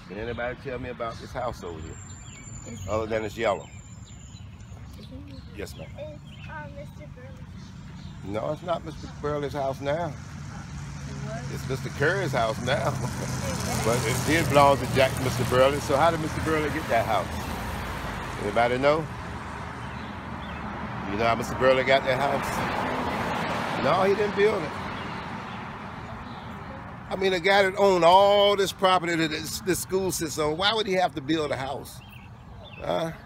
Can anybody tell me about this house over here? Other than it's yellow. Yes, ma'am. It's Mr. Burley's. No, it's not Mr. Burley's house now. It's Mr. Curry's house now. But it did belong to Mr. Burley. So how did Mr. Burley get that house? Anybody know? You know how Mr. Burley got that house? No, he didn't build it. I mean, a guy that owned all this property that this school sits on, why would he have to build a house?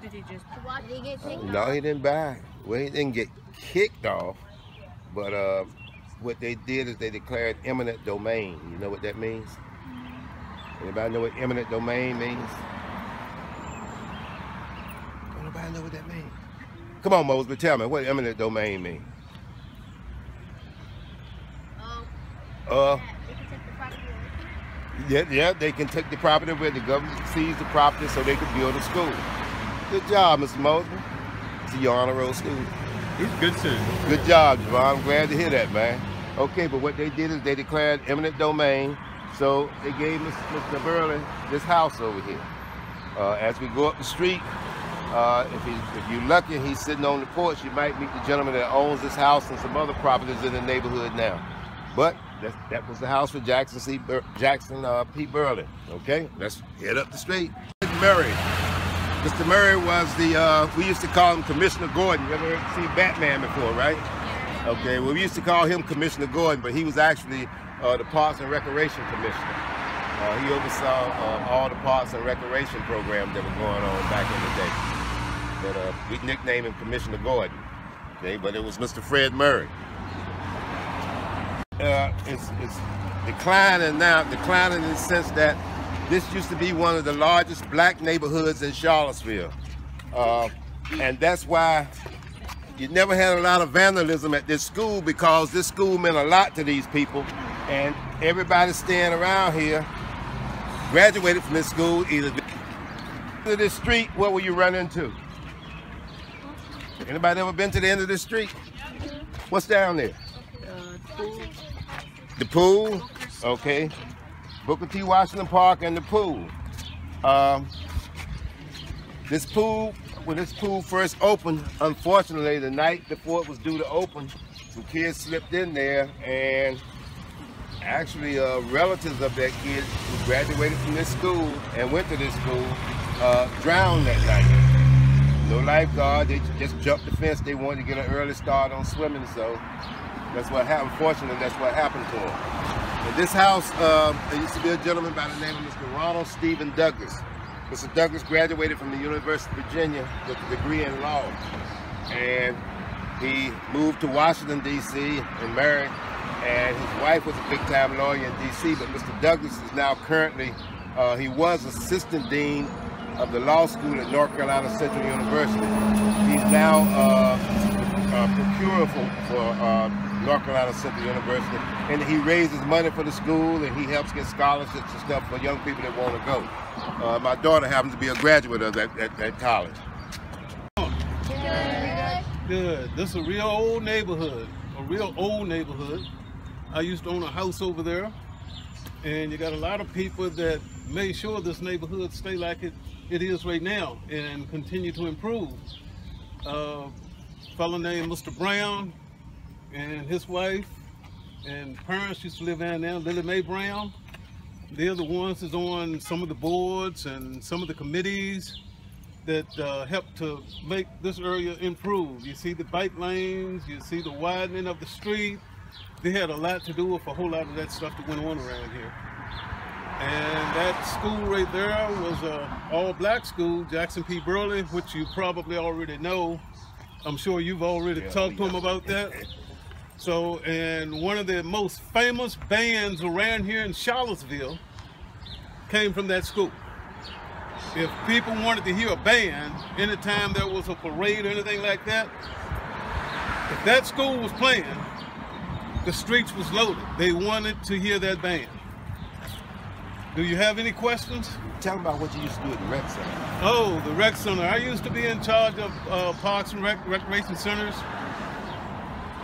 Did he just get kicked off? No, he didn't buy it. Well, he didn't get kicked off, but what they did is they declared eminent domain. You know what that means? Anybody know what eminent domain means? Anybody know what that means? Come on, Mosby, tell me what eminent domain means. Yeah, they can take the property where the government sees the property so they can build a school. Good job, Mr. Mosby. It's your honor roll school. He's good too. Good job, Javon. I'm glad to hear that, man. Okay, but what they did is they declared eminent domain, so they gave Mr. Burley this house over here. As we go up the street, if you're lucky, he's sitting on the porch, you might meet the gentleman that owns this house and some other properties in the neighborhood now. But that was the house for Jackson P. Burley. Okay, let's head up the street. Murray. Mr. Murray was we used to call him Commissioner Gordon. You ever seen Batman before, right? Yeah. Okay, well, we used to call him Commissioner Gordon, but he was actually the Parks and Recreation Commissioner. He oversaw all the Parks and Recreation programs that were going on back in the day. But we nicknamed him Commissioner Gordon, okay? But it was Mr. Fred Murray. It's declining now, declining in the sense that this used to be one of the largest black neighborhoods in Charlottesville. And that's why you never had a lot of vandalism at this school, because this school meant a lot to these people. And everybody staying around here graduated from this school either to this street. What will you run into? Anybody ever been to the end of this street? What's down there? The pool, okay. Booker T. Washington Park and the pool. This pool, when this pool first opened, unfortunately, the night before it was due to open, some kids slipped in there, and actually relatives of that kid who graduated from this school and went to this school drowned that night. No lifeguard, they just jumped the fence. They wanted to get an early start on swimming, so that's what happened. Unfortunately, that's what happened to them. In this house, there used to be a gentleman by the name of Mr. Ronald Stephen Douglas. Mr. Douglas graduated from the University of Virginia with a degree in law. And he moved to Washington, D.C. and married. And his wife was a big-time lawyer in D.C., but Mr. Douglas is now currently, he was assistant dean of the law school at North Carolina Central University. He's now procurer for North Carolina Central University, and he raises money for the school, and he helps get scholarships and stuff for young people that want to go. My daughter happens to be a graduate of that college. Good. This is a real old neighborhood, I used to own a house over there, and you got a lot of people that made sure this neighborhood stay like it is right now and continue to improve. A fellow named Mr. Brown and his wife and parents used to live in there, Lily Mae Brown. They're the ones that's on some of the boards and some of the committees that help to make this area improve. You see the bike lanes, you see the widening of the street. They had a lot to do with a whole lot of that stuff that went on around here. And that school right there was an all-black school, Jackson P. Burley, which you probably already know. I'm sure you've already talked to him about that. So, and one of the most famous bands around here in Charlottesville came from that school. If people wanted to hear a band, anytime there was a parade or anything like that, if that school was playing, the streets was loaded. They wanted to hear that band. Do you have any questions? Tell me about what you used to do at the rec center. Oh, the rec center. I used to be in charge of parks and recreation centers.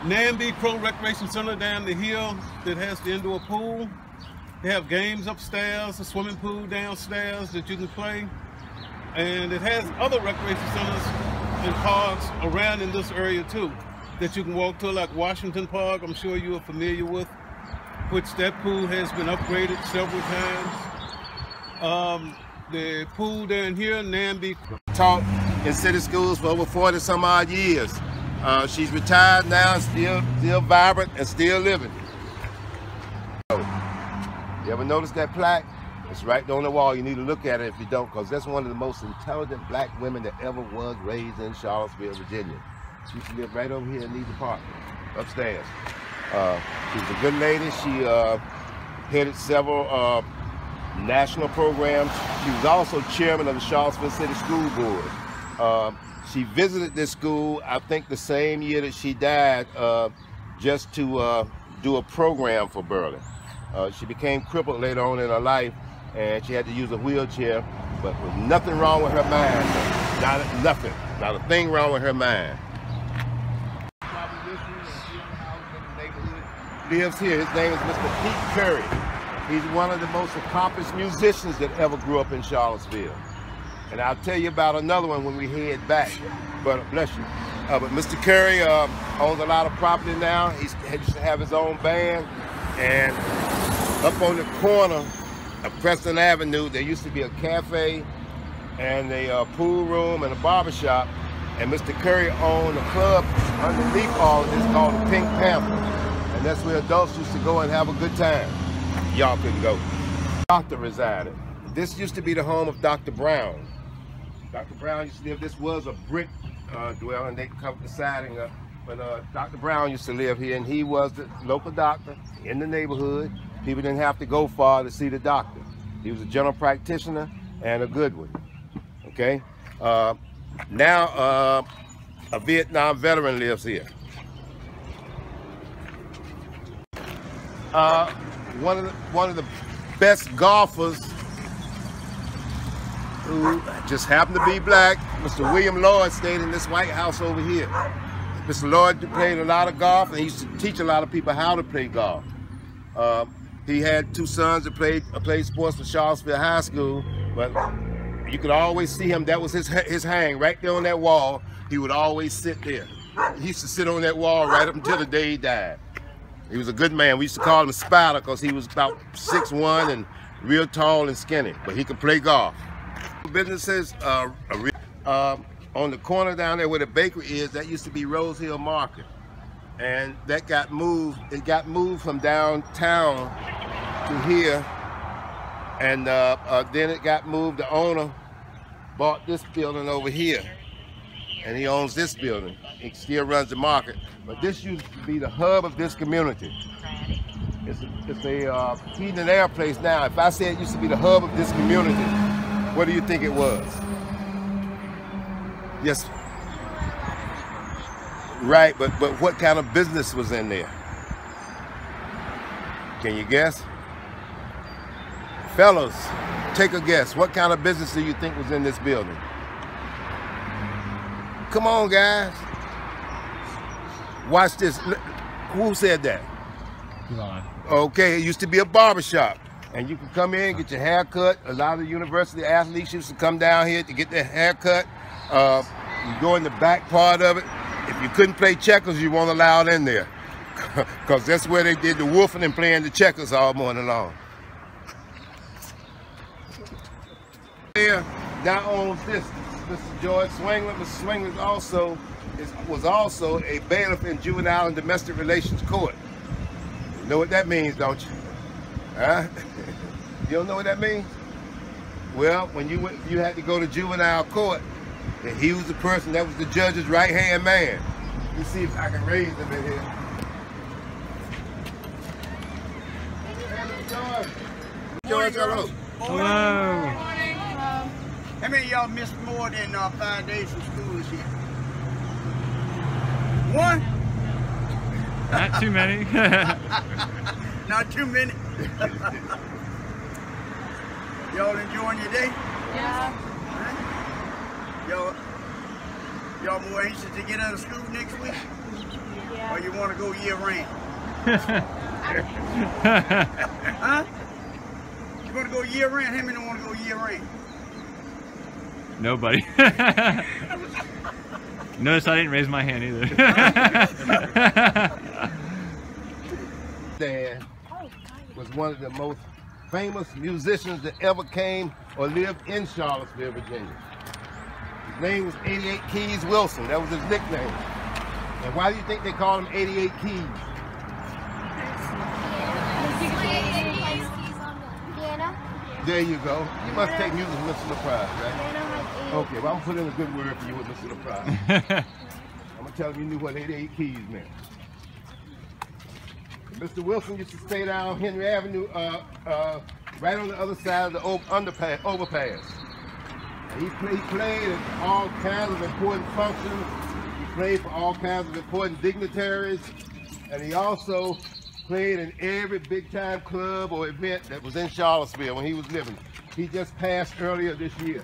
Namby Pro Recreation Center down the hill that has the indoor pool. They have games upstairs, a swimming pool downstairs that you can play. And it has other recreation centers and parks around in this area too that you can walk to, like Washington Park, I'm sure you are familiar with, which that pool has been upgraded several times. The pool down here, Namby. Taught in city schools for over 40 some odd years. She's retired now, still vibrant and still living. You ever notice that plaque? It's right there on the wall. You need to look at it if you don't, because that's one of the most intelligent black women that ever was raised in Charlottesville, Virginia. She used to live right over here in Needham Park, upstairs. She's a good lady. She headed several national programs. She was also chairman of the Charlottesville City School Board. She visited this school, I think the same year that she died, just to do a program for Burley. She became crippled later on in her life, and she had to use a wheelchair, but with nothing wrong with her mind. Nothing. Not a thing wrong with her mind. Lives here. His name is Mr. Pete Curry. He's one of the most accomplished musicians that ever grew up in Charlottesville. And I'll tell you about another one when we head back. But bless you. But Mr. Curry owns a lot of property now. He used to have his own band. And up on the corner of Preston Avenue, there used to be a cafe and a pool room and a barbershop. And Mr. Curry owned a club underneath all of this called the Pink Panther. And that's where adults used to go and have a good time. Y'all couldn't go. Doctor resided. This used to be the home of Dr. Brown. Dr. Brown used to live, this was a brick dwelling, they covered the siding up. But Dr. Brown used to live here, and he was the local doctor in the neighborhood. People didn't have to go far to see the doctor. He was a general practitioner and a good one, okay? Now, a Vietnam veteran lives here. One of the best golfers who just happened to be black, Mr. William Lloyd, stayed in this White House over here. Mr. Lloyd played a lot of golf, and he used to teach a lot of people how to play golf. He had two sons that played sports for Charlottesville High School, but you could always see him. That was his hang right there on that wall. He would always sit there. He used to sit on that wall right up until the day he died. He was a good man. We used to call him Spider because he was about 6'1" and real tall and skinny, but he could play golf. Businesses on the corner down there where the bakery is, that used to be Rose Hill Market. And that got moved. It got moved from downtown to here. And then it got moved. The owner bought this building over here. And he owns this building. He still runs the market. But this used to be the hub of this community. It's a heating and air place now. If I say it used to be the hub of this community, what do you think it was? Yes. Right, but what kind of business was in there? Can you guess? Fellas, take a guess. What kind of business do you think was in this building? Come on, guys. Watch this. Who said that? Elon. Okay, it used to be a barbershop. And you could come in, get your hair cut. A lot of the university athletes used to come down here to get their hair cut. You go in the back part of it. If you couldn't play checkers, you weren't allowed in there. Because that's where they did the wolfing and playing the checkers all morning long. Here now owns this, Mr. George Swingler. Mr. Swingler was also a bailiff in Juvenile and Domestic Relations Court. You know what that means, don't you? Huh? You don't know what that means? Well, when you had to go to juvenile court, and he was the person that was the judge's right-hand man. Let me see if I can raise him in here. George, hello. Hello. How many of y'all missed more than 5 days from school this year? One? Not too many. Not too many. Y'all enjoying your day? Yeah. Y'all more anxious to get out of school next week? Yeah. Or you want to go year round? Huh? You want to go year round? How many want to go year round? Nobody. Notice I didn't raise my hand either. Dad was one of the most famous musicians that ever came or lived in Charlottesville, Virginia. His name was 88 Keys Wilson. That was his nickname. And why do you think they call him 88 Keys? There you go. You must take music with Mr. LaPride, right? Okay, well, I'm putting in a good word for you with Mr. LaPride. I'm going to tell him you knew what 88 keys meant. Mr. Wilson used to stay down Henry Avenue, right on the other side of the overpass. And he played at all kinds of important functions. He played for all kinds of important dignitaries. And he also played in every big-time club or event that was in Charlottesville when he was living. He just passed earlier this year.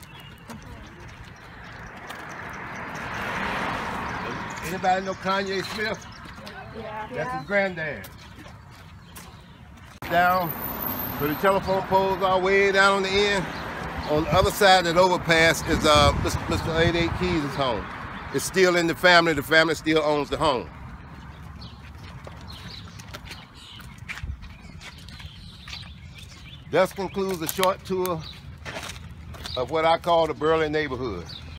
Anybody know Kanye Smith? Yeah. That's his granddad. Down where the telephone poles are way down on the end. On the other side of that overpass is Mr. 88 Keys' home. It's still in the family. The family still owns the home. This concludes a short tour of what I call the Burley neighborhood.